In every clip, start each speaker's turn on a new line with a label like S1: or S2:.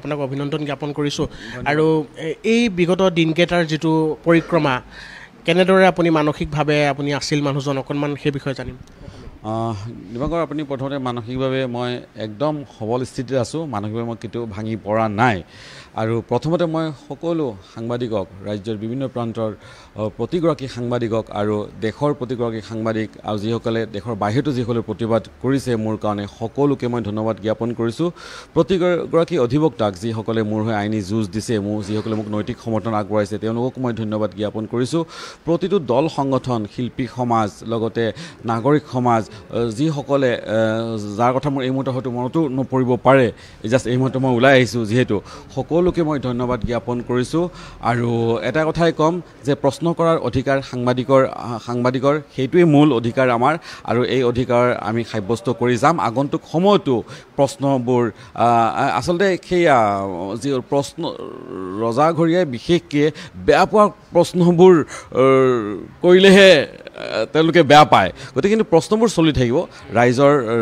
S1: আপোনাক অভিনন্দন জ্ঞাপন কৰিছোঁ আৰু এই বিগত দিনকেইটাৰ যিটো পৰিক্ৰমা কেনেদৰে আপুনি মানসিকভাৱে আপুনি আছিল মানুহজন অকণমান সেই বিষয়ে জানিম
S2: দিবাকৰ আপুনি প্ৰথমতে মানসিকভাৱে মই একদম সবল স্থিতিত আছোঁ মানসিকভাৱে মই কেতিয়াও ভাঙি পৰা নাই আৰু প্ৰথমতে মই সকলো সাংবাদিকক ৰাজ্যৰ বিভিন্ন প্ৰান্তৰ প্ৰতিগৰাকী সাংবাদিকক আৰু দেশৰ প্ৰতিগৰাকী সাংবাদিক আৰু যিসকলে দেশৰ বাহিৰতো যিসকলে প্ৰতিবাদ কৰিছে মোৰ কাৰণে সকলোকে মই ধন্যবাদ জ্ঞাপন কৰিছোঁ প্ৰতিগৰাকী অধিবক্তাক যিসকলে মোৰ হৈ আইনী যুঁজ দিছে যিসকলে মোক নৈতিক সমৰ্থন আগবঢ়াইছে তেওঁলোকক মই ধন্যবাদ জ্ঞাপন কৰিছোঁ প্ৰতিটো দল সংগঠন শিল্পী সমাজ লগতে নাগৰিক সমাজ যিসকলে যাৰ কথা মোৰ এই মুহূৰ্তত হয়তো মনতো নপৰিব পাৰে জাষ্ট এই মুহূৰ্তত মই ওলাই আহিছোঁ যিহেতু সকলোকে মই ধন্যবাদ জ্ঞাপন কৰিছোঁ আৰু এটা কথাই ক'ম যে প্ৰশ্ন কৰাৰ অধিকাৰ সাংবাদিকৰ সেইটোৱেই মূল অধিকাৰ আমাৰ আৰু এই অধিকাৰ আমি সাব্যস্ত কৰি যাম আগন্তুক সময়তো প্ৰশ্নবোৰ আচলতে সেয়া যি প্ৰশ্ন ৰজাঘৰীয়াই বিশেষকৈ বেয়া পোৱা প্ৰশ্নবোৰ কৰিলেহে তেওঁলোকে বেয়া পায় গতিকে কিন্তু প্ৰশ্নবোৰ চলি থাকিব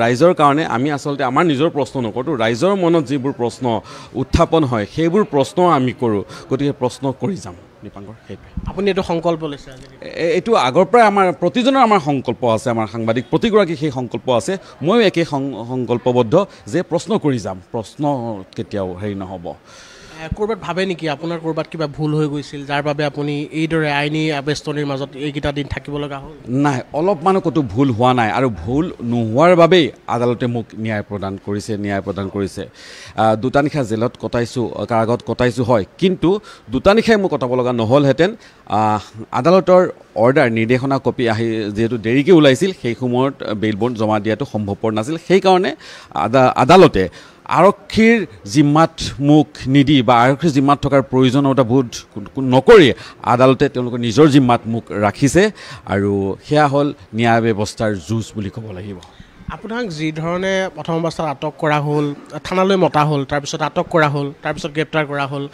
S2: ৰাইজৰ কাৰণে আমি আচলতে আমাৰ নিজৰ প্ৰশ্ন নকৰোঁ ৰাইজৰ মনত যিবোৰ প্ৰশ্ন উত্থাপন হয় সেইবোৰ প্ৰশ্ন আমি কৰোঁ গতিকে প্ৰশ্ন কৰি যাম দীপাংকৰ সেইটোৱে
S1: আপুনি এইটো সংকল্প লৈছে
S2: এইটো আগৰ পৰাই আমাৰ প্ৰতিজনৰ আমাৰ সংকল্প আছে আমাৰ সাংবাদিক প্ৰতিগৰাকী সেই সংকল্প আছে ময়ো একে সংকল্পবদ্ধ যে প্ৰশ্ন কৰি যাম প্ৰশ্ন কেতিয়াও হেৰি নহ'ব
S1: ক'ৰবাত ভাবে নেকি আপোনাৰ ক'ৰবাত কিবা ভুল হৈ গৈছিল যাৰ বাবে আপুনি এইদৰে আইনী আবেষ্টনীৰ মাজত এইকেইটা দিন থাকিব লগা হ'ল
S2: নাই অলপমানো ক'তো ভুল হোৱা নাই আৰু ভুল নোহোৱাৰ বাবেই আদালতে মোক ন্যায় প্ৰদান কৰিছে দুটা নিশা জেলত কটাইছোঁ কাৰাগাৰত কটাইছোঁ হয় কিন্তু দুটা নিশাই মোক কটাব লগা নহ'লহেঁতেন আদালতৰ অৰ্ডাৰ নিৰ্দেশনা কপি আহি যিহেতু দেৰিকৈ ওলাইছিল সেই সময়ত বেইল বণ্ড জমা দিয়াটো সম্ভৱপৰ নাছিল সেইকাৰণে আদালতে আৰক্ষীৰ জিম্মাত মোক নিদি বা আৰক্ষীৰ জিম্মাত থকাৰ প্ৰয়োজনীয়তা বোধ নকৰি আদালতে তেওঁলোকৰ নিজৰ জিম্মাত মোক ৰাখিছে আৰু সেয়া হ'ল ন্যায় ব্যৱস্থাৰ যুঁজ বুলি ক'ব লাগিব
S1: আপোনাক যি ধৰণে প্ৰথম অৱস্থাত আটক কৰা হ'ল থানালৈ মতা হ'ল তাৰপিছত আটক কৰা হ'ল তাৰপিছত গ্ৰেপ্তাৰ কৰা হ'ল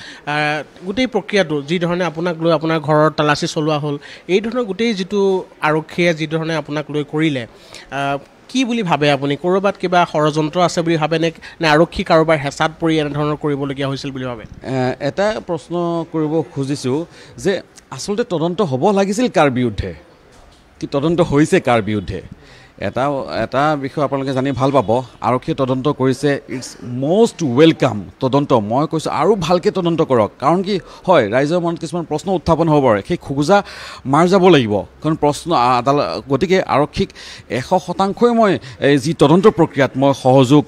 S1: গোটেই প্ৰক্ৰিয়াটো যি ধৰণে আপোনাক লৈ আপোনাৰ ঘৰৰ তালাচী চলোৱা হ'ল এই ধৰণৰ গোটেই যিটো আৰক্ষীয়ে যি ধৰণে আপোনাক লৈ কৰিলে কি বুলি ভাবে আপুনি ক'ৰবাত কিবা ষড়যন্ত্ৰ আছে বুলি ভাবে নে আৰক্ষী কাৰোবাৰ হেঁচাত পৰি এনেধৰণৰ কৰিবলগীয়া হৈছিল বুলি ভাবে
S2: এটা প্ৰশ্ন কৰিব খুজিছোঁ যে আচলতে তদন্ত হ'ব লাগিছিল কাৰ বিৰুদ্ধে কি তদন্ত হৈছে কাৰ বিৰুদ্ধে এটা বিষয় আপোনালোকে জানি ভাল পাব আৰক্ষীয়ে তদন্ত কৰিছে ইটছ মষ্ট ৱেলকাম তদন্ত মই কৈছোঁ আৰু ভালকৈ তদন্ত কৰক কাৰণ কি হয় ৰাইজৰ মনত কিছুমান প্ৰশ্ন উত্থাপন হ'ব পাৰে সেই খোজা মাৰ যাব লাগিব কাৰণ প্ৰশ্ন গতিকে আৰক্ষীক 100% মই যি তদন্ত প্ৰক্ৰিয়াত মই সহযোগ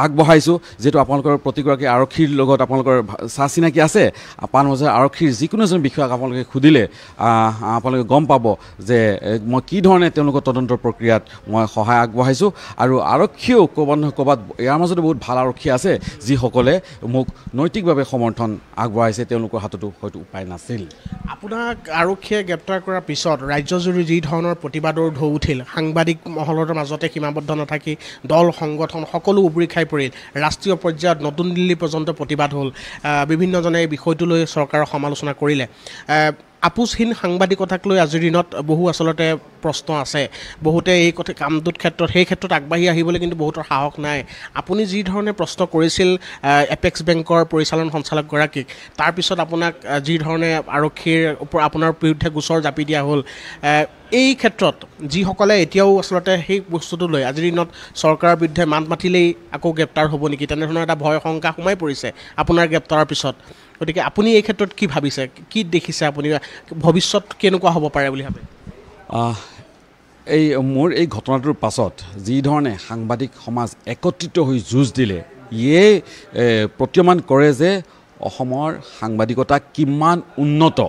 S2: আগবঢ়াইছোঁ যিহেতু আপোনালোকৰ প্ৰতিগৰাকী আৰক্ষীৰ লগত আপোনালোকৰ চা চিনাকি আছে পাণবজাৰ আৰক্ষীৰ যিকোনো এজন বিষয়াক আপোনালোকে সুধিলে আপোনালোকে গম পাব যে মই কি ধৰণে তেওঁলোকৰ তদন্ত প্ৰক্ৰিয়াত মই সহায় আগবঢ়াইছোঁ আৰু আৰক্ষীয়েও ক'ৰবাত নহয় ক'ৰবাত ইয়াৰ মাজতে বহুত ভাল আৰক্ষী আছে যিসকলে মোক নৈতিকভাৱে সমৰ্থন আগবঢ়াইছে তেওঁলোকৰ হাততো হয়তো উপায় নাছিল
S1: আপোনাক আৰক্ষীয়ে গ্ৰেপ্তাৰ কৰাৰ পিছত ৰাজ্যজুৰি যি ধৰণৰ প্ৰতিবাদৰ ঢৌ উঠিল সাংবাদিক মহলৰ মাজতে সীমাবদ্ধ নাথাকি দল সংগঠন সকলো উবৰি খাই পৰিল ৰাষ্ট্ৰীয় পৰ্যায়ত নতুন দিল্লী পৰ্যন্ত প্ৰতিবাদ হ'ল বিভিন্নজনে এই বিষয়টো লৈ চৰকাৰৰ সমালোচনা কৰিলে আপোচহীন সাংবাদিকতাক লৈ আজিৰ দিনত বহু আচলতে প্ৰশ্ন আছে বহুতে এই কথা কামটোৰ ক্ষেত্ৰত সেই ক্ষেত্ৰত আগবাঢ়ি আহিবলৈ কিন্তু বহুতৰ সাহস নাই আপুনি যি ধৰণে প্ৰশ্ন কৰিছিল এপেক্স বেংকৰ পৰিচালন সঞ্চালকগৰাকীক তাৰপিছত আপোনাক যি ধৰণে আৰক্ষীৰ আপোনাৰ বিৰুদ্ধে গোচৰ জাপি দিয়া হ'ল এই ক্ষেত্ৰত যিসকলে এতিয়াও আচলতে সেই বস্তুটো লৈ আজিৰ দিনত চৰকাৰৰ বিৰুদ্ধে মাত মাতিলেই আকৌ গ্ৰেপ্তাৰ হ'ব নেকি তেনেধৰণৰ এটা ভয় শংকা সোমাই পৰিছে আপোনাৰ গ্ৰেপ্তাৰৰ পিছত গতিকে আপুনি এই ক্ষেত্ৰত কি ভাবিছে কি দেখিছে আপুনি ভৱিষ্যত কেনেকুৱা হ'ব পাৰে বুলি ভাবে
S2: মোৰ এই ঘটনাটোৰ পাছত যি ধৰণে সাংবাদিক সমাজ একত্ৰিত হৈ যুঁজ দিলে ইয়ে প্ৰতীয়মান কৰে যে অসমৰ সাংবাদিকতা কিমান উন্নত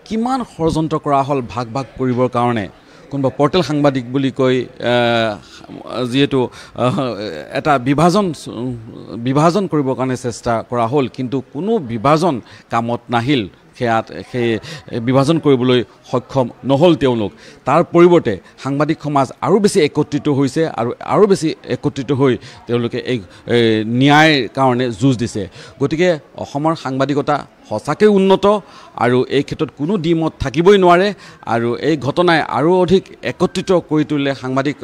S2: কিমান ষড়যন্ত্ৰ কৰা হ'ল ভাগ কৰিবৰ কাৰণে কোনোবা পৰ্টেল সাংবাদিক বুলি কৈ যিহেতু এটা বিভাজন কৰিবৰ কাৰণে চেষ্টা কৰা হ'ল কিন্তু কোনো বিভাজন কামত নাহিল সেই বিভাজন কৰিবলৈ সক্ষম নহ'ল তেওঁলোক তাৰ পৰিৱৰ্তে সাংবাদিক সমাজ আৰু বেছি একত্ৰিত হৈছে আৰু বেছি একত্ৰিত হৈ তেওঁলোকে এই ন্যায়ৰ কাৰণে যুঁজ দিছে গতিকে অসমৰ সাংবাদিকতা সঁচাকৈ উন্নত আৰু এই ক্ষেত্ৰত কোনো দ্বিমত থাকিবই নোৱাৰে আৰু এই ঘটনাই আৰু অধিক একত্ৰিত কৰি তুলিলে সাংবাদিক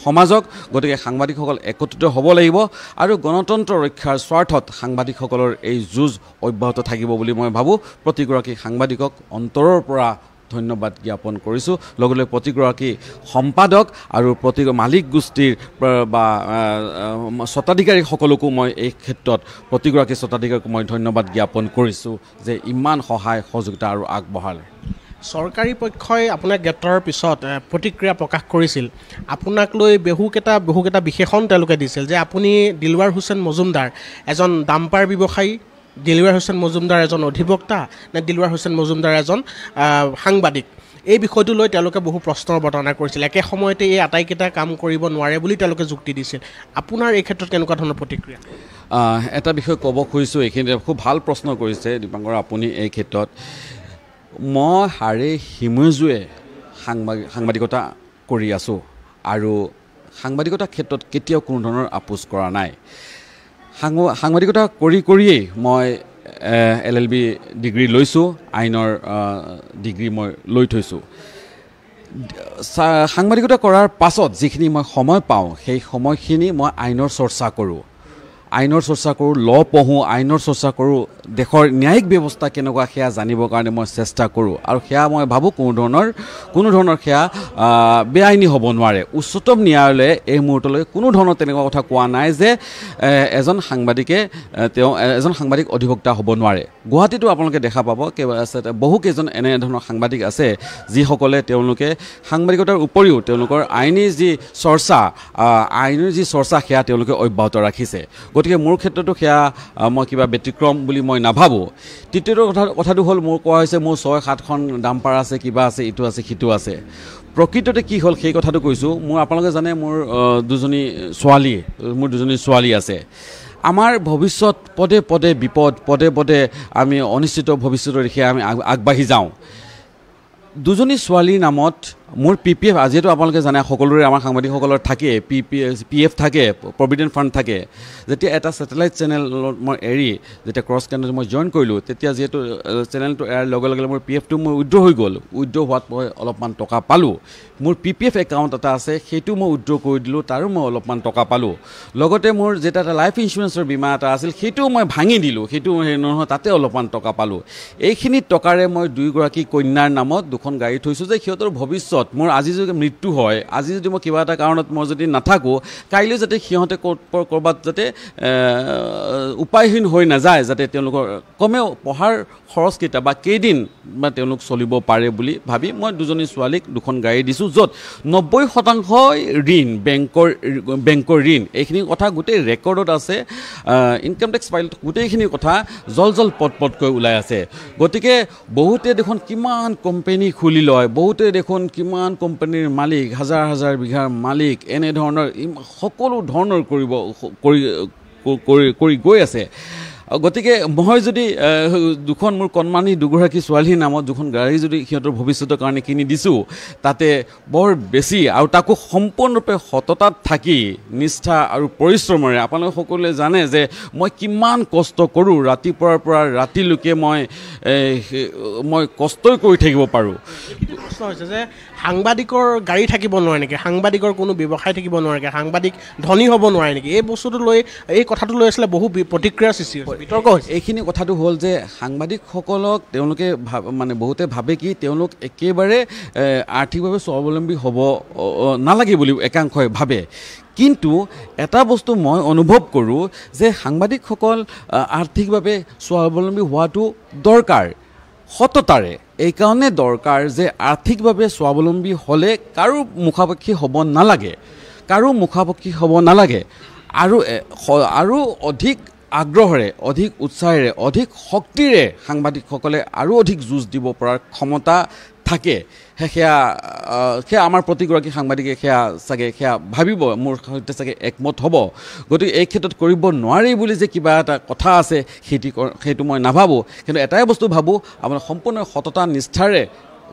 S2: সমাজক গতিকে সাংবাদিকসকল একত্ৰিত হ'ব লাগিব আৰু গণতন্ত্ৰ ৰক্ষাৰ স্বাৰ্থত সাংবাদিকসকলৰ এই যুঁজ অব্যাহত থাকিব বুলি মই ভাবোঁ প্ৰতিগৰাকী সাংবাদিকক অন্তৰৰ পৰা ধন্যবাদ জ্ঞাপন কৰিছোঁ লগতে প্ৰতিগৰাকী সম্পাদক আৰু মালিক গোষ্ঠীৰ বা স্বত্বাধিকাৰীসকলকো মই এই ক্ষেত্ৰত প্ৰতিগৰাকী স্বত্বাধিকাৰীক মই ধন্যবাদ জ্ঞাপন কৰিছোঁ যে ইমান সহায় সহযোগিতা আৰু আগবঢ়ালে
S1: চৰকাৰী পক্ষই আপোনাক গ্ৰেপ্তাৰৰ পিছত প্ৰতিক্ৰিয়া প্ৰকাশ কৰিছিল আপোনাক লৈ বহুকেইটা বিশেষণ তেওঁলোকে দিছিল যে আপুনি দিলৱাৰ হুছেইন মজুমদাৰ এজন ডাম্পাৰ ব্যৱসায়ী দিলৱাৰ হুছেইন মজুমদাৰ এজন অধিবক্তা নে দিলৱাৰ হুছেইন মজুমদাৰ এজন সাংবাদিক এই বিষয়টো লৈ তেওঁলোকে বহু প্ৰশ্নৰ অৱতাৰণা কৰিছিল একে সময়তে এই আটাইকেইটা কাম কৰিব নোৱাৰে বুলি তেওঁলোকে যুক্তি দিছিল আপোনাৰ এই ক্ষেত্ৰত কেনেকুৱা ধৰণৰ প্ৰতিক্ৰিয়া
S2: এটা বিষয় ক'ব খুজিছোঁ এইখিনিতে খুব ভাল প্ৰশ্ন কৰিছে দীপাংকৰ আপুনি এই ক্ষেত্ৰত মই হাড়ে হিমজুৱে সাংবাদিকতা কৰি আছোঁ আৰু সাংবাদিকতাৰ ক্ষেত্ৰত কেতিয়াও কোনো ধৰণৰ আপোচ কৰা নাই সাংবাদিকতা কৰিয়েই মই LLB ডিগ্ৰী লৈছোঁ আইনৰ ডিগ্ৰী মই লৈ থৈছোঁ সাংবাদিকতা কৰাৰ পাছত যিখিনি মই সময় পাওঁ সেই সময়খিনি মই আইনৰ চৰ্চা কৰোঁ ল পঢ়োঁ আইনৰ চৰ্চা কৰোঁ দেশৰ ন্যায়িক ব্যৱস্থা কেনেকুৱা সেয়া জানিবৰ কাৰণে মই চেষ্টা কৰোঁ আৰু সেয়া মই ভাবোঁ কোনো ধৰণৰ সেয়া বেআইনী হ'ব নোৱাৰে উচ্চতম ন্যায়ালয়ে এই মুহূৰ্তলৈ কোনো ধৰণৰ তেনেকুৱা কথা কোৱা নাই যে এজন সাংবাদিক অধিবক্তা হ'ব নোৱাৰে গুৱাহাটীতো আপোনালোকে দেখা পাব বহুকেইজন এনেধৰণৰ সাংবাদিক আছে যিসকলে তেওঁলোকে সাংবাদিকতাৰ উপৰিও তেওঁলোকৰ আইনী যি চৰ্চা সেয়া তেওঁলোকে অব্যাহত ৰাখিছে গতিকে মোৰ ক্ষেত্ৰতো সেয়া মই কিবা ব্যতিক্ৰম বুলি মই নাভাবোঁ তৃতীয়টো কথাটো হ'ল মোৰ কোৱা হৈছে মোৰ 6-7খন ডাম্পাৰ আছে কিবা আছে ইটো আছে সিটো আছে প্ৰকৃততে কি হ'ল সেই কথাটো কৈছোঁ মোৰ আপোনালোকে জানে মোৰ দুজনী ছোৱালী আছে আমাৰ ভৱিষ্যত পদে বিপদ পদে আমি অনিশ্চিত ভৱিষ্যতৰ দিশে আমি আগবাঢ়ি যাওঁ দুজনী ছোৱালীৰ নামত মোৰ PPF আজিতো আপোনালোকে জানে সকলোৰে আমাৰ সাংবাদিকসকলৰ থাকে PF থাকে প্ৰভিডেণ্ট ফাণ্ড থাকে যেতিয়া এটা ছেটেলাইট চেনেলত মই এৰি যেতিয়া ক্ৰছ কাণ্ট্ৰি মই জইন কৰিলোঁ তেতিয়া যিহেতু চেনেলটো এৰাৰ লগে লগে মোৰ PFটো মই উইথড্ৰ হৈ গ'ল উইথড্ৰ হোৱাত মই অলপমান টকা পালোঁ মোৰ PPF একাউণ্ট এটা আছে সেইটো মই উইথড্ৰ কৰি দিলোঁ তাৰো মই অলপমান টকা পালোঁ লগতে মোৰ যেতিয়া এটা লাইফ ইঞ্চুৰেঞ্চৰ বীমা এটা আছিল সেইটোও মই ভাঙি দিলোঁ সেইটো নহয় তাতে অলপমান টকা পালোঁ এইখিনি টকাৰে মই দুয়োগৰাকী কন্যাৰ নামত দুখন গাড়ী থৈছোঁ যে সিহঁতৰ ভৱিষ্যত মোৰ আজি যদি মৃত্যু হয় আজি যদি মই কিবা এটা কাৰণত মই যদি নাথাকোঁ কাইলৈ যাতে সিহঁতে ক'ৰবাত যাতে উপায়হীন হৈ নাযায় যাতে তেওঁলোকৰ কমেও পঢ়াৰ খৰচকেইটা বা কেইদিন বা তেওঁলোক চলিব পাৰে বুলি ভাবি মই দুজনী ছোৱালীক দুখন গাড়ী দিছোঁ য'ত 90% ঋণ বেংকৰ ঋণ এইখিনি কথা গোটেই ৰেকৰ্ডত আছে ইনকাম টেক্স ফাইল গোটেইখিনি কথা জল পটকৈ ওলাই আছে গতিকে বহুতে দেখোন কিমান কোম্পানী খুলি লয় বহুতে দেখোন কিমান কোম্পানীৰ মালিক হাজাৰ বিঘাৰ মালিক এনেধৰণৰ সকলো ধৰণৰ কৰি গৈ আছে গতিকে মই যদি দুখন মোৰ কণমানি দুগৰাকী ছোৱালীৰ নামত দুখন গাড়ী যদি সিহঁতৰ ভৱিষ্যতৰ কাৰণে কিনি দিছোঁ তাতে বৰ বেছি আৰু তাকো সম্পূৰ্ণৰূপে সততাত থাকি নিষ্ঠা আৰু পৰিশ্ৰমেৰে আপোনালোকে সকলোৱে জানে যে মই কিমান কষ্ট কৰোঁ ৰাতিপুৱাৰ পৰা ৰাতিলৈকে মই কষ্টই কৰি থাকিব পাৰোঁ
S1: প্ৰশ্ন হৈছে যে সাংবাদিকৰ গাড়ী থাকিব নোৱাৰে নেকি সাংবাদিকৰ কোনো ব্যৱসায় থাকিব নোৱাৰে নেকি সাংবাদিক ধনী হ'ব নোৱাৰে নেকি এই বস্তুটো লৈ এই কথাটো লৈ আছিলে বহু প্ৰতিক্ৰিয়াৰ সৃষ্টি হৈছে বিতৰ্ক হৈছে
S2: এইখিনি কথাটো হ'ল যে সাংবাদিকসকলক তেওঁলোকে বহুতে ভাবে কি তেওঁলোক একেবাৰে আৰ্থিকভাৱে স্বাৱলম্বী হ'ব নালাগে বুলি একাংশই ভাবে কিন্তু এটা বস্তু মই অনুভৱ কৰোঁ যে সাংবাদিকসকল আৰ্থিকভাৱে স্বাৱলম্বী হোৱাটো দৰকাৰ সততাৰে এইকাৰণে দৰকাৰ যে আৰ্থিকভাৱে স্বাৱলম্বী হ'লে কাৰো মুখাপেক্ষী হ'ব নালাগে আৰু অধিক আগ্ৰহেৰে অধিক উৎসাহেৰে অধিক শক্তিৰে সাংবাদিকসকলে আৰু অধিক যুঁজ দিব পৰাৰ ক্ষমতা থাকে সেয়া আমাৰ প্ৰতিগৰাকী সাংবাদিকে সেয়া ভাবিব মোৰ সৈতে চাগে একমত হ'ব গতিকে এই ক্ষেত্ৰত কৰিব নোৱাৰি বুলি যে কিবা এটা কথা আছে সেইটো মই নাভাবোঁ কিন্তু এটাই বস্তু ভাবোঁ আপোনাৰ সম্পূৰ্ণ সততা নিষ্ঠাৰে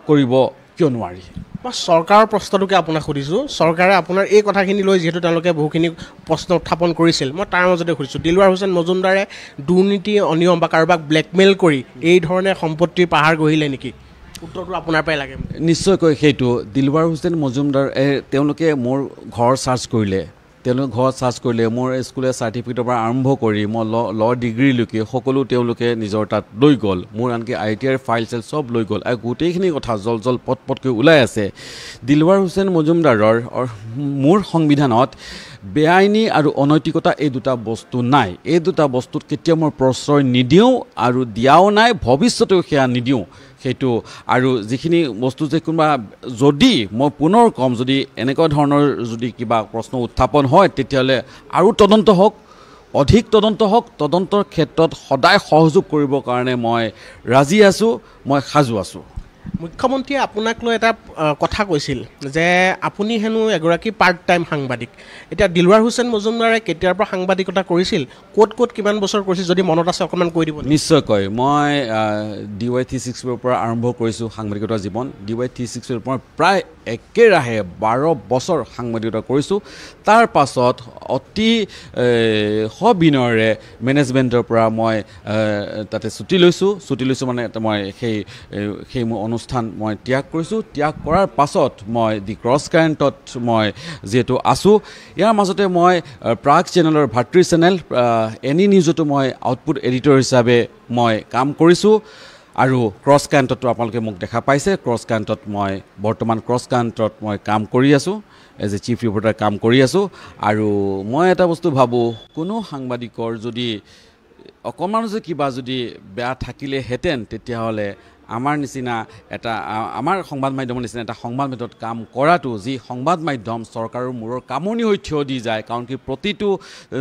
S2: কৰিব কিয় নোৱাৰি
S1: মই চৰকাৰৰ প্ৰশ্নটোকে আপোনাক সুধিছোঁ চৰকাৰে আপোনাৰ এই কথাখিনি লৈ যিহেতু তেওঁলোকে বহুখিনি প্ৰশ্ন উত্থাপন কৰিছিল মই তাৰ মাজতে সুধিছোঁ দিলৱাৰ হুছেইন মজুমদাৰে দুৰ্নীতি অনিয়ম বা কাৰোবাক ব্লেকমেইল কৰি এই ধৰণে সম্পত্তিৰ পাহাৰ গঢ়িলে নেকি উত্তৰটো আপোনাৰ পৰাই লাগে
S2: নিশ্চয়কৈ সেইটো দিলৱাৰ হুছেইন মজুমদাৰ তেওঁলোকে মোৰ ঘৰ চাৰ্চ কৰিলে তেওঁলোকে ঘৰত চাৰ্চ কৰিলে মোৰ স্কুলৰ চাৰ্টিফিকেটৰ পৰা আৰম্ভ কৰি মই ল ডিগ্ৰীলৈকে সকলো তেওঁলোকে নিজৰ তাত লৈ গ'ল মোৰ আনকি ITR ফাইল চেল চব লৈ গ'ল আৰু গোটেইখিনি কথা জল পটকৈ ওলাই আছে দিলৱাৰ হুছেইন মজুমদাৰৰ মোৰ সংবিধানত বেআইনী আৰু অনৈতিকতা এই দুটা বস্তু নাই এই দুটা বস্তুত কেতিয়াও মই প্ৰশ্ৰয় নিদিওঁ আৰু দিয়াও নাই ভৱিষ্যতেও সেয়া নিদিওঁ সেইটো আৰু যিখিনি বস্তু যে কোনোবা যদি মই পুনৰ কম যদি এনেকুৱা ধৰণৰ যদি কিবা প্ৰশ্ন উত্থাপন হয় তেতিয়াহ'লে আৰু তদন্ত হওক অধিক তদন্ত হওক তদন্তৰ ক্ষেত্ৰত সদায় সহযোগ কৰিবৰ কাৰণে মই ৰাজি আছোঁ মই সাজু আছোঁ
S1: মুখ্যমন্ত্ৰীয়ে আপোনাক লৈ এটা কথা কৈছিল যে আপুনি হেনো এগৰাকী পাৰ্ট টাইম সাংবাদিক এতিয়া দিলৱাৰ হুছেইন মজুমদাৰে কেতিয়াৰ পৰা সাংবাদিকতা কৰিছিল ক'ত কিমান বছৰ কৰিছিল যদি মনত আছে অকণমান কৈ দিব
S2: নিশ্চয়কৈ মই DY 360 পৰা আৰম্ভ কৰিছোঁ সাংবাদিকতাৰ জীৱন DY 360 পৰা প্ৰায় একেৰাহে 12 বছৰ সাংবাদিকতা কৰিছোঁ তাৰ পাছত অতি সবিনয়েৰে মেনেজমেণ্টৰ পৰা মই তাতে ছুটি লৈছোঁ মানে মই সেই মোৰ অনুষ্ঠান মই ত্যাগ কৰিছোঁ ত্যাগ কৰাৰ পাছত মই দি ক্ৰছ কাৰেণ্টত মই যিহেতু আছোঁ ইয়াৰ মাজতে মই প্ৰাগ চেনেলৰ ভাতৃ চেনেল এনি নিউজতো মই আউটপুট এডিটৰ হিচাপে মই কাম কৰিছোঁ আৰু ক্ৰছ কাৰেণ্টতো আপোনালোকে মোক দেখা পাইছে ক্ৰছ কাৰেণ্টত মই বৰ্তমান ক্ৰছ কাৰেণ্টত মই কাম কৰি আছোঁ এজ এ চিফ ৰিপৰ্টাৰ কাম কৰি আছোঁ আৰু মই এটা বস্তু ভাবোঁ কোনো সাংবাদিকৰ যদি অকণমান যদি কিবা যদি বেয়া থাকিলেহেঁতেন তেতিয়াহ'লে আমাৰ নিচিনা এটা আমাৰ সংবাদ মাধ্যমৰ নিচিনা এটা সংবাদ মাধ্যমত কাম কৰাটো যি সংবাদ মাধ্যম চৰকাৰৰ মূৰৰ কামনি হৈ থিয় দি যায় কাৰণ কি প্ৰতিটো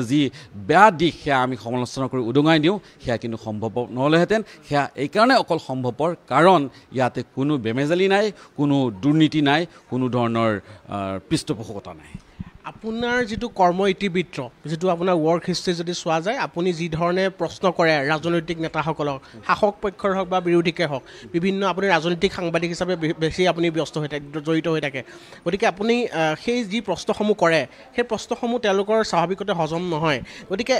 S2: যি বেয়া দিশ সেয়া আমি সমালোচনা কৰি উদঙাই দিওঁ সেয়া কিন্তু সম্ভৱ নহ'লেহেঁতেন সেয়া এইকাৰণে অকল সম্ভৱপৰ কাৰণ ইয়াতে কোনো বেমেজালি নাই কোনো দুৰ্নীতি নাই কোনো ধৰণৰ পৃষ্ঠপোষকতা নাই
S1: আপোনাৰ যিটো কৰ্ম ইতিবৃত্ত যিটো আপোনাৰ ৱৰ্ক হিষ্ট্ৰী যদি চোৱা যায় আপুনি যি ধৰণে প্ৰশ্ন কৰে ৰাজনৈতিক নেতাসকলক শাসক পক্ষৰ হওক বা বিৰোধীকে হওক বিভিন্ন আপুনি ৰাজনৈতিক সাংবাদিক হিচাপে বেছি আপুনি ব্যস্ত হৈ থাকে জড়িত হৈ থাকে গতিকে আপুনি সেই যি প্ৰশ্নসমূহ কৰে সেই প্ৰশ্নসমূহ তেওঁলোকৰ স্বাভাৱিকতে হজম নহয় গতিকে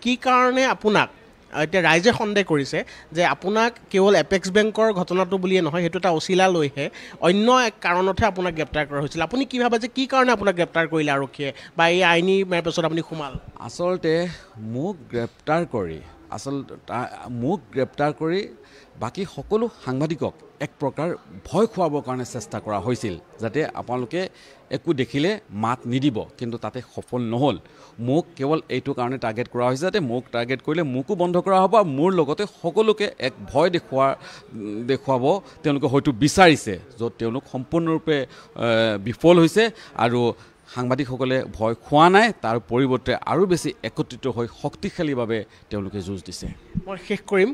S1: কি কাৰণে আপোনাক এতিয়া ৰাইজে সন্দেহ কৰিছে যে আপোনাক কেৱল এপেক্স বেংকৰ ঘটনাটো বুলিয়ে নহয় সেইটো এটা অচিলা লৈহে অন্য এক কাৰণতহে আপোনাক গ্ৰেপ্তাৰ কৰা হৈছিল আপুনি কি ভাবে যে কি কাৰণে আপোনাক গ্ৰেপ্তাৰ কৰিলে আৰক্ষীয়ে বা এই আইনী মেৰপেচত আপুনি সোমাল
S2: আচলতে মোক গ্ৰেপ্তাৰ কৰি বাকী সকলো সাংবাদিকক এক প্ৰকাৰ ভয় খুৱাবৰ কাৰণে চেষ্টা কৰা হৈছিল যাতে আপোনালোকে একো দেখিলে মাত নিদিব কিন্তু তাতে সফল নহ'ল মোক কেৱল এইটো কাৰণে টাৰ্গেট কৰা হৈছে যাতে মোক টাৰ্গেট কৰিলে মোকো বন্ধ কৰা হ'ব মোৰ লগতে সকলোকে এক ভয় দেখুৱাব তেওঁলোকে হয়তো বিচাৰিছে য'ত তেওঁলোক সম্পূৰ্ণৰূপে বিফল হৈছে আৰু সাংবাদিকসকলে ভয় খোৱা নাই তাৰ পৰিৱৰ্তে আৰু বেছি একত্ৰিত হৈ শক্তিশালীভাৱে তেওঁলোকে যুঁজ দিছে
S1: মই শেষ কৰিম